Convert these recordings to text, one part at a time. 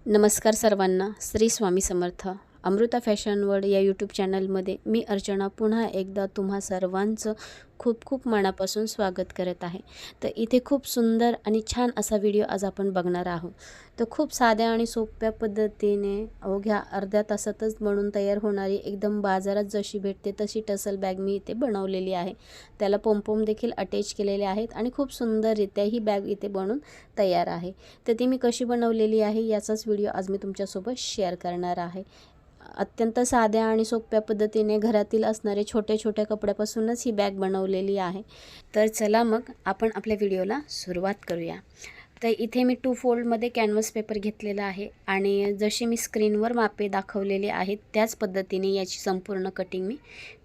नमस्कार सर्वांना. श्री स्वामी समर्थ. Amruta fashion world या यूट्यूब चॅनलमध्ये मी अर्चना पुन्हा एकदा तुम्हा सर्वांचं खूप खूप मनापासून स्वागत करत आहे. तर इथे खूप सुंदर आणि छान असा व्हिडिओ आज आपण बघणार आहोत. तर खूप साध्या आणि सोप्या पद्धतीने अवघ्या अर्ध्या तासातच बनवून तयार होणारी एकदम बाजारात जशी भेटते तशी टसल बॅग मी इथे बनवलेली आहे. त्याला पोमपोम देखील अटॅच केलेले आहेत आणि खूप सुंदररित्या ही बॅग इथे बनून तयार आहे. तर ती मी कशी बनवलेली आहे याचाच व्हिडिओ आज मी तुमच्यासोबत शेअर करणार आहे. अत्यंत साध्या आणि सोप्या पद्धतीने घरातील असणारे छोटे छोटे कपड्यापासूनच ही बॅग बनवलेली आहे. तर चला मग आपण आपल्या व्हिडिओला सुरुवात करूया. तर इथे मी 2 फोल्डमध्ये कॅनव्हास पेपर घेतलेला आहे आणि जशी मी स्क्रीनवर मापे दाखवलेली आहेत त्याच पद्धतीने याची संपूर्ण कटिंग मी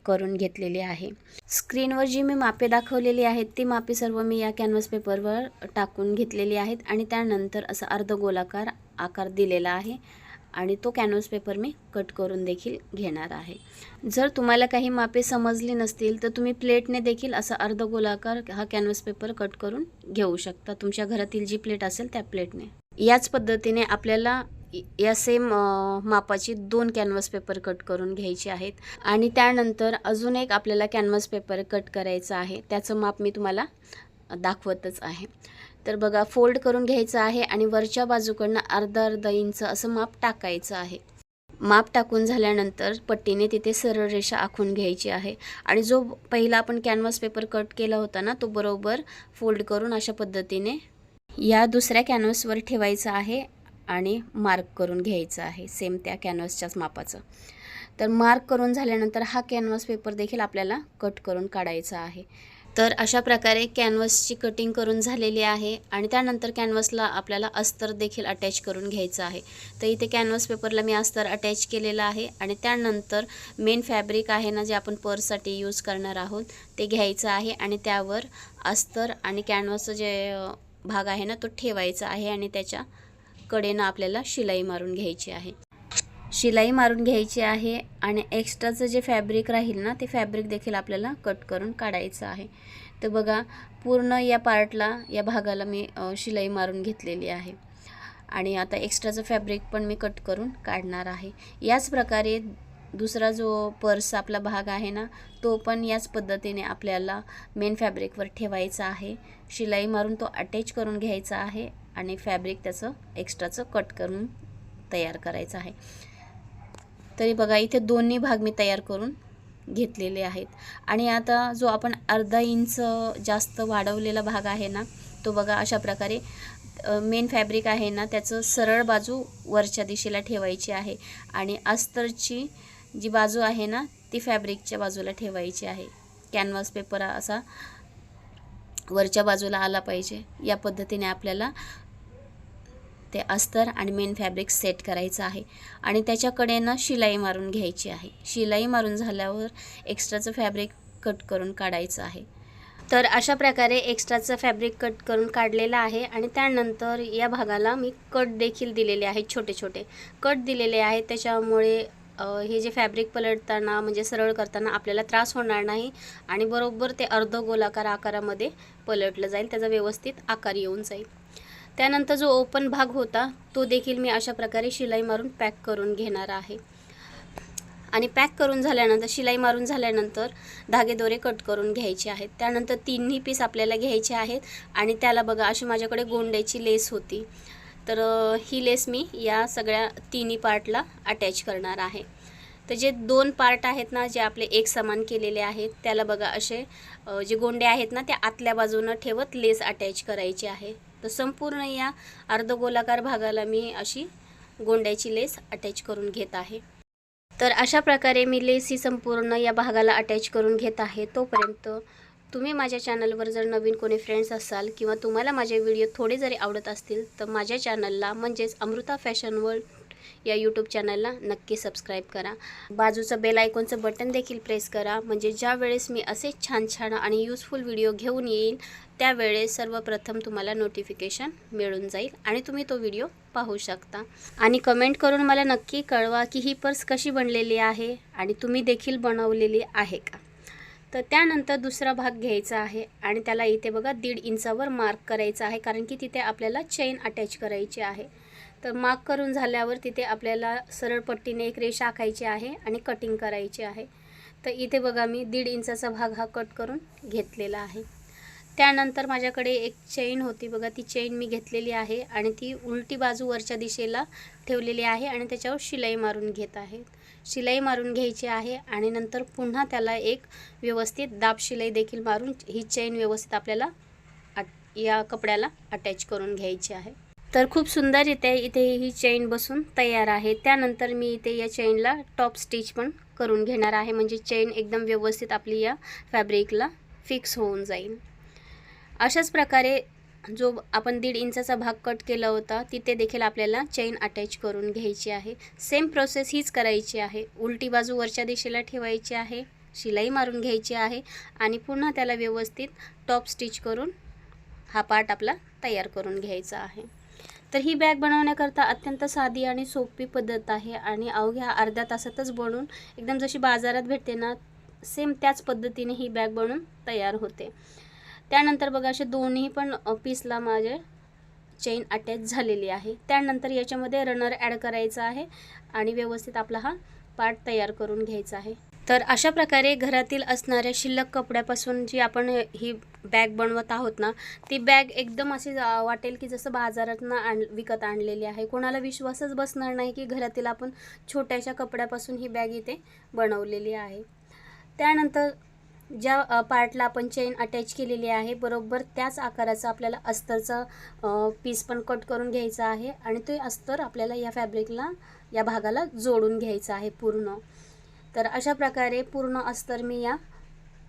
करून घेतलेली आहे. स्क्रीनवर जी मी मापे दाखवलेली आहेत ती मापे सर्व मी या कॅनव्हास पेपरवर टाकून घेतलेली आहेत आणि त्यानंतर असा अर्धगोलाकार आकार दिलेला आहे आणि तो कॅनव्हास पेपर मी कट करून देखील घेणार आहे. जर तुम्हाला काही मापे समजली नसतील तर तुम्ही प्लेटने देखील असा अर्धगोलाकार हा कॅनव्हास पेपर कट करून घेऊ शकता. तुमच्या घरातील जी प्लेट असेल त्या प्लेटने. याच पद्धतीने आपल्याला या सेम मापाची 2 कॅनव्हास पेपर कट करून घ्यायचे आहेत आणि त्यानंतर अजून एक आपल्याला कॅनव्हास पेपर कट करायचा आहे. त्याचं माप मी तुम्हाला दाखवतच आहे. तर बघा, फोल्ड करून घ्यायचं आहे आणि वरच्या बाजूकडनं अर्धा इंच असं माप टाकायचं आहे. माप टाकून झाल्यानंतर पट्टीने तिथे सरळ रेषा आखून घ्यायची आहे आणि जो पहिला आपण कॅनव्हास पेपर कट केला होता ना तो बरोबर फोल्ड करून अशा पद्धतीने या दुसऱ्या कॅनव्हासवर ठेवायचा आहे आणि मार्क करून घ्यायचं आहे सेम त्या कॅनव्हासच्याच मापाचं. तर मार्क करून झाल्यानंतर हा कॅनव्हास पेपर देखील आपल्याला कट करून काढायचा आहे. तर अशा प्रकारे कॅनव्हासची कटिंग करून झालेली आहे आणि त्यानंतर कॅनव्हासला आपल्याला अस्तर देखील अटॅच करून घ्यायचं आहे. तर इथे कॅनव्हास पेपरला मी अस्तर अटॅच केलेलं आहे आणि त्यानंतर मेन फॅब्रिक आहे ना जे आपण पर्ससाठी यूज करणार आहोत ते घ्यायचं आहे आणि त्यावर अस्तर आणि कॅनव्हासचं जे भाग आहे ना तो ठेवायचा आहे आणि त्याच्या कडेनं आपल्याला शिलाई मारून घ्यायची आहे. शिलाई मारून घ्यायची आहे आणि एक्स्ट्राचं जे फॅब्रिक राहील ना ते फॅब्रिक देखील आपल्याला कट करून काढायचं आहे. तर बघा, पूर्ण या पार्टला या भागाला मी शिलाई मारून घेतलेली आहे आणि आता एक्स्ट्राचं फॅब्रिक पण मी कट करून काढणार आहे. याच प्रकारे दुसरा जो पर्स आपला भाग आहे ना तो पण याच पद्धतीने आपल्याला मेन फॅब्रिकवर ठेवायचा आहे. शिलाई मारून तो अटॅच करून घ्यायचा आहे आणि फॅब्रिक त्याचं एक्स्ट्राचं कट करून तयार करायचं आहे. तरी बघा, इथे दोन्ही भाग मी तयार करून घेतलेले आहेत आणि आता जो आपण अर्धा इंच जास्त वाढवलेला भाग आहे ना तो बघा अशा प्रकारे मेन फॅब्रिक आहे ना त्याचं सरळ बाजू वरच्या दिशेला ठेवायची आहे आणि अस्तरची जी बाजू आहे ना ती फॅब्रिकच्या बाजूला ठेवायची आहे. कॅनव्हास पेपर असा वरच्या बाजूला आला पाहिजे. या पद्धतीने आपल्याला ते अस्तर आणि मेन फॅब्रिक सेट करायचं आहे आणि त्याच्याकडेनं शिलाई मारून घ्यायची आहे. शिलाई मारून झाल्यावर एक्स्ट्राचं फॅब्रिक कट करून काढायचं आहे. तर अशा प्रकारे एक्स्ट्राचं फॅब्रिक कट करून काढलेलं आहे आणि त्यानंतर या भागाला मी कट देखील दिलेले आहेत. छोटे छोटे कट दिलेले आहेत. त्याच्यामुळे हे जे फॅब्रिक पलटताना म्हणजे सरळ करताना आपल्याला त्रास होणार नाही आणि बरोबर ते अर्धगोलाकार आकारामध्ये पलटलं जाईल. त्याचा व्यवस्थित आकार येऊन जाईल. त्यानंतर जो ओपन भाग होता तो देखील मी अशा प्रकारे शिलाई मारून पॅक करून घेणार आहे आणि पॅक करून झाल्यानंतर शिलाई मारून झाल्यानंतर धागेदोरे कट करून घ्यायचे आहेत. त्यानंतर 3ही पीस आपल्याला घ्यायचे आहेत आणि त्याला बघा अशी माझ्याकडे गोंड्याची लेस होती. तर ही लेस मी या सगळ्या 3ही पार्टला अटॅच करणार आहे. तर जे 2 पार्ट आहेत ना जे आपले एक समान केलेले आहेत त्याला बघा असे जे गोंडे आहेत ना त्या आतल्या बाजूनं ठेवत लेस अटॅच करायची आहे. तर संपूर्ण या अर्धगोलाकार भागाला मी अशी गोंड्याची लेस अटॅच करून घेत आहे. तर अशा प्रकारे मी लेस ही संपूर्ण या भागाला अटॅच करून घेत आहे. तोपर्यंत तुम्ही माझ्या चॅनलवर जर नवीन कोणी फ्रेंड्स असाल किंवा तुम्हाला माझे व्हिडिओ थोडे जरी आवडत असतील तर माझ्या चॅनलला म्हणजेच अमृता फॅशन वर्ल्ड या यूट्यूब चॅनलला नक्की सबस्क्राईब करा. बाजूचं बेल आयकॉनचं बटन देखील प्रेस करा म्हणजे ज्या वेळेस मी असे छान छान आणि यूजफुल व्हिडिओ घेऊन येईल त्यावेळेस सर्वप्रथम तुम्हाला नोटिफिकेशन मिळून जाईल आणि तुम्ही तो व्हिडिओ पाहू शकता. आणि कमेंट करून मला नक्की कळवा की ही पर्स कशी बनलेली आहे आणि तुम्ही देखील बनवलेली आहे का. तर त्यानंतर दुसरा भाग घ्यायचा आहे आणि त्याला इथे बघा 1.5 इंचावर मार्क करायचा आहे कारण की तिथे आपल्याला चेन अटॅच करायची आहे. तर मार्क करून झाल्यावर तिथे आपल्याला सरळ पट्टीने एक रेषा आखायची आहे आणि कटिंग करायची आहे. तर इथे बघा मी 1.5 इंचाचा भाग हा कट करून घेतलेला आहे. त्यानंतर माझ्याकडे एक चेन होती बघा, ती चेन मी घेतलेली आहे आणि ती उलटी बाजू वरच्या दिशेला ठेवलेली आहे आणि त्याच्यावर शिलाई मारून घेत आहे. शिलाई मारून घ्यायची आहे आणि नंतर पुन्हा त्याला एक व्यवस्थित दाब शिलाई देखील मारून ही चेन व्यवस्थित आपल्याला या कपड्याला अटॅच करून घ्यायची आहे. तर खूप सुंदररित्या इथे ही चेन बसून तयार आहे. त्यानंतर मी इथे या चेनला टॉप स्टिच पण करून घेणार आहे, म्हणजे चेन एकदम व्यवस्थित आपली या फॅब्रिकला फिक्स होऊन जाईल. अशाच प्रकारे जो आपण 1.5 इंचाचा भाग कट केला होता तिथे देखील आपल्याला चेन अटॅच करून घ्यायची आहे. सेम प्रोसेस हीच करायची आहे. उलटी बाजू वरच्या दिशेला ठेवायची आहे, शिलाई मारून घ्यायची आहे आणि पुन्हा त्याला व्यवस्थित टॉप स्टिच करून हा पार्ट आपला तयार करून घ्यायचा आहे. तर ही बॅग बनवण्याकरता अत्यंत साधी आणि सोपी पद्धत आहे आणि अवघ्या अर्ध्या तासातच बनवून एकदम जशी बाजारात भेटते ना सेम त्याच पद्धतीने ही बॅग बनवून तयार होते. त्यानंतर बघा असे दोन्ही पण पीसला माझे चेन अटॅच झालेली आहे. त्यानंतर याच्यामध्ये रनर ॲड करायचा आहे आणि व्यवस्थित आपला हा पार्ट तयार करून घ्यायचा आहे. तर अशा प्रकारे घरातील असणाऱ्या शिल्लक कपड्यापासून जी आपण ही बॅग बनवत आहोत ना, ती बॅग एकदम अशी वाटेल की जसं बाजारातनं विकत आणलेली आहे. कोणाला विश्वासच बसणार नाही की घरातील आपण छोट्याशा कपड्यापासून ही बॅग इथे बनवलेली आहे. त्यानंतर ज्या पार्टला आपण चेन अटॅच केलेली आहे बरोबर त्याच आकाराचा आपल्याला अस्तरचा पीस पण कट करून घ्यायचा आहे आणि ते अस्तर आपल्याला या फॅब्रिकला या भागाला जोडून घ्यायचं आहे पूर्ण. तर अशा प्रकारे पूर्ण अस्तर मी या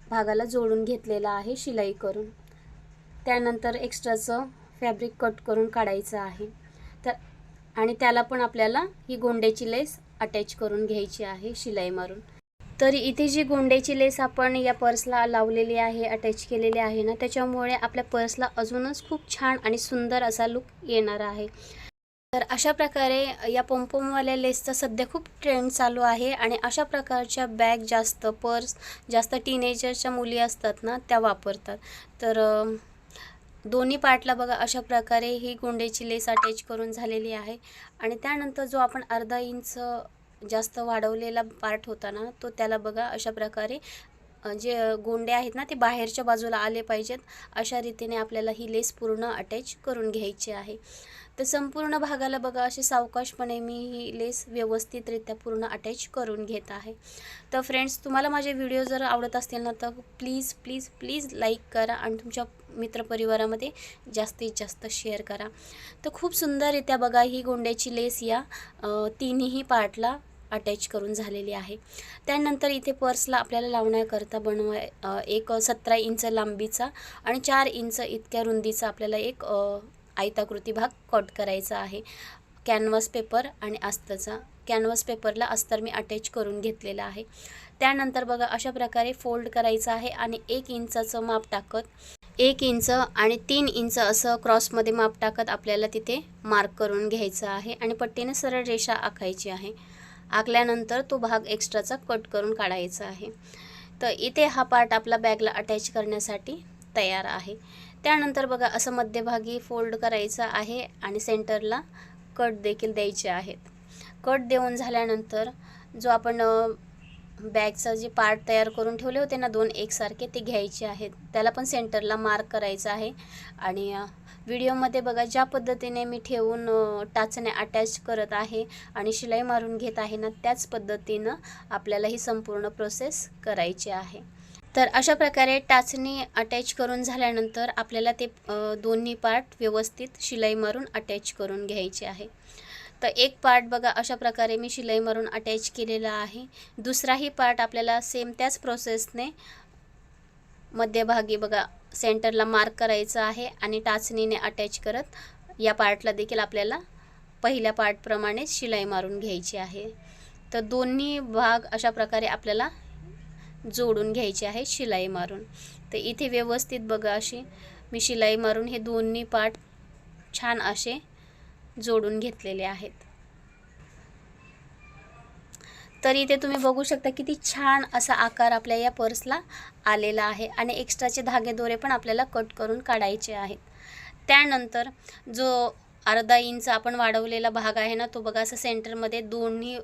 भागाला जोडून घेतलेला आहे शिलाई करून. त्यानंतर एक्स्ट्राचं फॅब्रिक कट करून काढायचं आहे. तर आणि त्याला पण आपल्याला ही गोंड्याची लेस अटॅच करून घ्यायची आहे शिलाई मारून. तर इथे जी गोंड्याची लेस आपण या पर्सला लावलेली आहे, अटॅच केलेली आहे ना, त्याच्यामुळे आपल्या पर्सला अजूनच खूप छान आणि सुंदर असा लुक येणार आहे. तर अशा प्रकारे या पॉम्पॉमवाल्या लेसचा सध्या खूप ट्रेंड चालू आहे आणि अशा प्रकारच्या बॅग जास्त पर्स जास्त टीनेजरच्या मुली असतात ना त्या वापरतात. तर दोन्ही पार्टला बघा अशा प्रकारे ही गोंड्याची लेस अटॅच करून झालेली आहे आणि त्यानंतर जो आपण अर्धा इंच जास्त वाढवलेला पार्ट होता ना तो त्याला बघा अशा प्रकारे जे गोंडे आहेत ना ते बाहेरच्या बाजूला आले पाहिजेत अशा रीतीने आपल्याला ही लेस पूर्ण अटॅच करून घ्यायची आहे. तर संपूर्ण भागाला बघा असे सावकाशपणे मी ही लेस व्यवस्थितरित्या पूर्ण अटॅच करून घेत आहे. तर फ्रेंड्स, तुम्हाला माझे व्हिडिओ जर आवडत असतील ना तर प्लीज प्लीज प्लीज लाईक करा आणि तुमच्या मित्रपरिवारामध्ये जास्तीत जास्त शेअर करा. तर खूप सुंदररित्या बघा ही गोंड्याची लेस या तिन्ही पार्टला अटॅच करून झालेली आहे. त्यानंतर इथे पर्सला आपल्याला लावण्याकरता एक 17 इंच लांबीचा आणि 4 इंच इतक्या रुंदीचा आपल्याला एक आयताकृती भाग कट करायचा आहे. कॅनव्हास पेपर आणि अस्तरचा कॅनव्हास पेपरला अस्तर मी अटॅच करून घेतलेला आहे. त्यानंतर बघा अशा प्रकारे फोल्ड करायचं आहे आणि 1 इंचाचं माप टाकत 1 इंच आणि 3 इंच असं क्रॉसमध्ये माप टाकत आपल्याला तिथे मार्क करून घ्यायचं आहे आणि पट्टीने सरळ रेषा आखायची आहे. आखल्यानंतर तो भाग एक्स्ट्राचा कट करून काढायचा आहे. तर इथे हा पार्ट आपला बॅगला अटॅच करण्यासाठी तयार आहे. त्यानंतर बघा असं मध्यभागी फोल्ड करायचा आहे आणि सेंटरला कट देखील द्यायचे आहेत. कट देऊन झाल्यानंतर जो आपण बॅगचा जे पार्ट तयार करून ठेवले होते ना 2 एकसारखे ते घ्यायचे आहेत. त्याला पण सेंटरला मार्क करायचं आहे आणि व्हिडिओमध्ये बघा ज्या पद्धतीने मी ठेवून टाचने अटॅच करत आहे आणि शिलाई मारून घेत आहे ना त्याच पद्धतीनं आपल्याला ही संपूर्ण प्रोसेस करायची आहे. तर अशा प्रकारे टाचणी अटॅच करून झाल्यानंतर आपल्याला ते दोन्ही पार्ट व्यवस्थित शिलाई मारून अटॅच करून घ्यायचे आहे. तर एक पार्ट बघा अशा प्रकारे मी शिलाई मारून अटॅच केलेला आहे. दुसराही पार्ट आपल्याला सेम त्याच प्रोसेसने मध्यभागी बघा सेंटरला मार्क करायचा आहे आणि टाचणीने अटॅच करत या पार्टला देखील आपल्याला पहिल्या पार्टप्रमाणे शिलाई मारून घ्यायची आहे. तर दोन्ही भाग अशा प्रकारे आपल्याला जोडून घ्यायचे आहे शिलाई मारून. तर इथे व्यवस्थित बघा अशी मी शिलाई मारून हे दोन्ही पार्ट छान असे जोडून घेतलेले आहेत. तर इथे तुम्ही बघू शकता किती छान असा आकार आपल्या या पर्सला आलेला आहे आणि एक्स्ट्राचे धागे दोरे पण आपल्याला कट करून काढायचे आहेत. त्यानंतर जो अर्धा इंच आपण वाढवलेला भाग आहे ना, तो बघा असं सेंटरमध्ये दोन्ही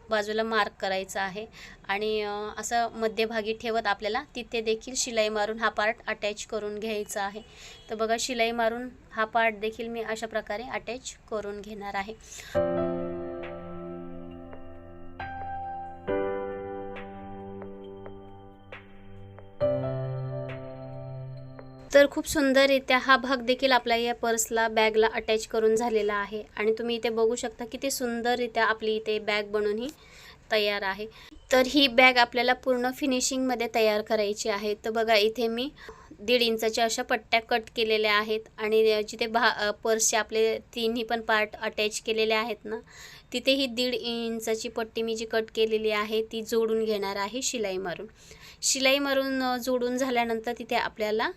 बाजूला मार्क करायचा आहे आणि असं मध्यभागी ठेवत आपल्याला तिथे देखील शिलाई मारून हा पार्ट अटॅच करून घ्यायचा आहे। तर बघा शिलाई मारून हा पार्ट देखील मी अशा प्रकारे अटॅच करून घेणार आहे। तर खूप सुंदररित्या हा भाग देखील आपल्या या पर्सला बॅगला अटॅच करून झालेला आहे आणि तुम्ही इथे बघू शकता किती सुंदररित्या आपली इथे बॅग बनून ही तयार आहे। तर ही बॅग आपल्याला पूर्ण फिनिशिंगमध्ये तयार करायची आहे। तर बघा इथे मी 1.5 इंचाच्या अशा पट्ट्या कट केलेल्या आहेत आणि जिथे पर्सचे आपले तिन्ही पण पार्ट अटॅच केलेले आहेत ना, तिथे ही 1.5 इंचाची पट्टी मी जी कट केलेली आहे ती जोडून घेणार आहे शिलाई मारून। शिलाई मारून जोडून झाल्यानंतर तिथे आपल्याला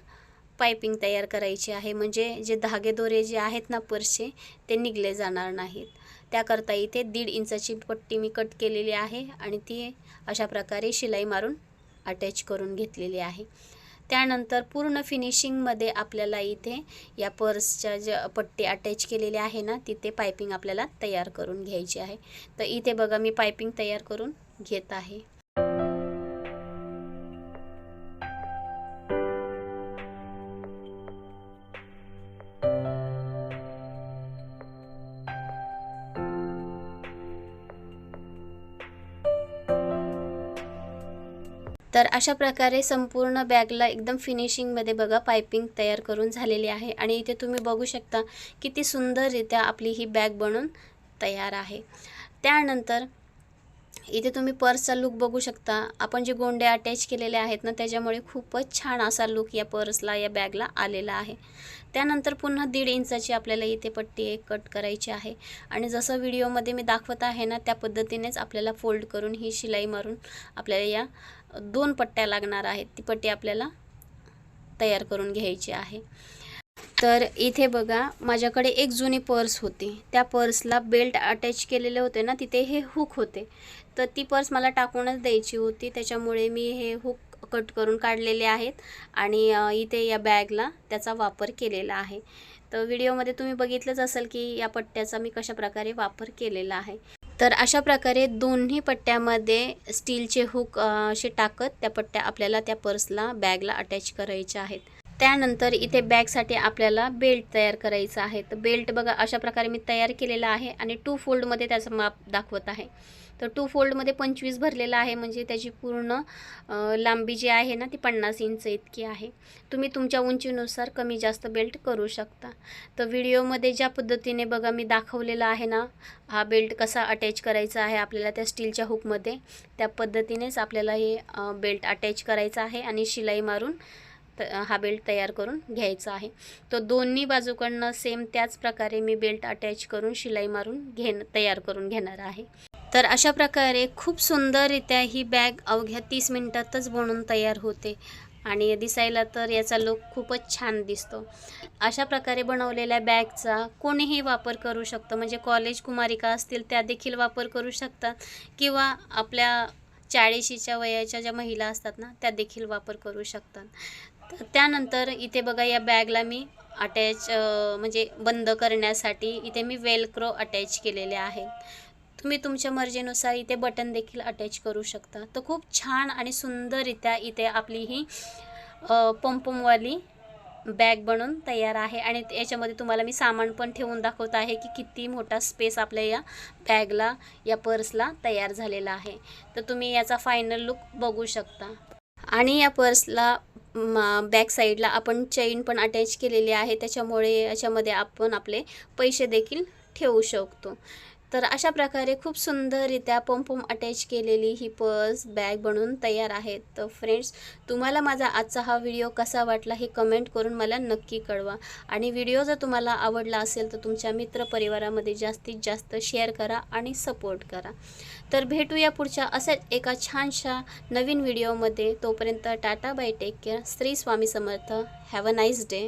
पाइपिंग तयार करायची आहे, म्हणजे जे धागे दोरे जे आहेत ना पर्सचे ते निघले जाणार नाहीत। त्याकरता इथे 1.5 इंचाची पट्टी मी कट केलेली आहे आणि ती अशा प्रकारे शिलाई मारून अटॅच करून घेतलेली आहे। त्यानंतर पूर्ण फिनिशिंगमध्ये आपल्याला इथे या पर्सच्या ज्या पट्टी अटॅच केलेली आहे ना, तिथे पाइपिंग आपल्याला तयार करून घ्यायची आहे। तर इथे बघा मी पाइपिंग तयार करून घेत आहे। तर अशा प्रकारे संपूर्ण बॅगला एकदम फिनिशिंगमध्ये बघा पाइपिंग तयार करून झालेली आहे आणि इथे तुम्ही बघू शकता किती सुंदररित्या आपली ही बॅग बनून तयार आहे। त्यानंतर इथे तुम्ही पर्सचा लुक बघू शकता। आपण जे गोंडे अटॅच केलेले आहेत ना, त्याच्यामुळे खूपच छान असा लुक या पर्सला या बॅगला आलेला आहे। त्यानंतर पुन्हा 1.5 इंचाची आपल्याला इथे पट्टी एक कट करायची आहे आणि जसं व्हिडिओमध्ये मी दाखवत आहे ना, त्या पद्धतीनेच आपल्याला फोल्ड करून ही शिलाई मारून आपल्याला या 2 पट्ट्या लागणार आहेत, ती पट्टी आपल्याला तयार करून घ्यायची आहे। तर इथे बघा माझ्याकडे एक जुनी पर्स होती, त्या पर्सला बेल्ट अटॅच केलेले होते ना, तिथे हे हुक होते। तर ती पर्स मला टाकूनच द्यायची होती, त्याच्यामुळे मी हे हुक कट करून काढलेले आहेत आणि इथे या बॅगला त्याचा वापर केलेला आहे। तर व्हिडिओमध्ये तुम्ही बघितलंच असेल की या पट्ट्याचा मी कशा प्रकारे वापर केलेला आहे। तर अशा प्रकारे दोन्ही पट्ट्यामध्ये स्टीलचे हुक असे टाकत त्या पट्ट्या आपल्याला त्या पर्सला बॅगला अटॅच करायच्या आहेत। त्यानंतर इथे बॅगसाठी आपल्याला बेल्ट तयार करायचा आहे। तर बेल्ट बघा अशा प्रकारे मी तयार केलेला आहे आणि 2 फोल्डमध्ये त्याचं माप दाखवत आहे। तर 2 फोल्डमध्ये 25 भरलेला आहे, म्हणजे त्याची पूर्ण लांबी जी आहे ना ती 50 इंच इतकी आहे। तुम्ही तुमच्या उंचीनुसार कमी जास्त बेल्ट करू शकता। तर व्हिडिओमध्ये ज्या पद्धतीने बघा मी दाखवलेला आहे ना, हा बेल्ट कसा अटॅच करायचा आहे आपल्याला त्या स्टीलच्या हुकमध्ये, त्या पद्धतीनेच आपल्याला हे बेल्ट अटॅच करायचा आहे आणि शिलाई मारून हा बेल्ट तयार करून घ्यायचा आहे। तो दोन्ही बाजूकडनं सेम त्याच प्रकारे मी बेल्ट अटॅच करून शिलाई मारून तयार करून घेणार आहे। तर अशा प्रकारे खूप सुंदररित्या ही बॅग अवघ्या 30 मिनिटातच बनून तयार होते आणि दिसायला तर याचा लुक खूपच छान दिसतो। अशा प्रकारे बनवलेल्या बॅगचा कोणीही वापर करू शकतो, म्हणजे कॉलेज कुमारिका असतील त्या देखील वापर करू शकतात किंवा आपल्या 40च्या वयाच्या ज्या महिला असतात ना, त्या देखील वापर करू शकतात। तर त्यानंतर इथे बघा या बॅगला मी अटॅच म्हणजे बंद करण्यासाठी इथे मी वेलक्रो अटॅच केलेले आहे। तुम्ही तुमच्या मर्जीनुसार इथे बटन देखील अटॅच करू शकता। तर खूप छान आणि सुंदररित्या इथे आपली ही पॉम्पॉमवाली बॅग बनून तयार आहे आणि याच्यामध्ये तुम्हाला मी सामान पण ठेवून दाखवत आहे की किती मोठा स्पेस आपल्या या बॅगला या पर्सला तयार झालेला आहे। तर तुम्ही याचा फायनल लुक बघू शकता आणि या पर्सला बॅक साईडला आपण चेन पण अटॅच केलेली आहे, त्याच्यामुळे याच्यामध्ये आपण आपले पैसे देखील ठेवू शकतो। तर अशा प्रकारे खूप सुंदररित्या पॉम्पॉम अटॅच केलेली ही पर्स बॅग बनून तयार आहे। तर फ्रेंड्स, तुम्हाला माझा आजचा हा व्हिडिओ कसा वाटला हे कमेंट करून मला नक्की कळवा आणि व्हिडिओ जर तुम्हाला आवडला असेल तर तुमच्या मित्रपरिवारामध्ये जास्तीत जास्त शेअर करा आणि सपोर्ट करा। तर भेटूया पुढच्या अशाच एका छानशा नवीन व्हिडिओमध्ये। तोपर्यंत tata bye, take care, Shri Swami Samarth, have a nice day.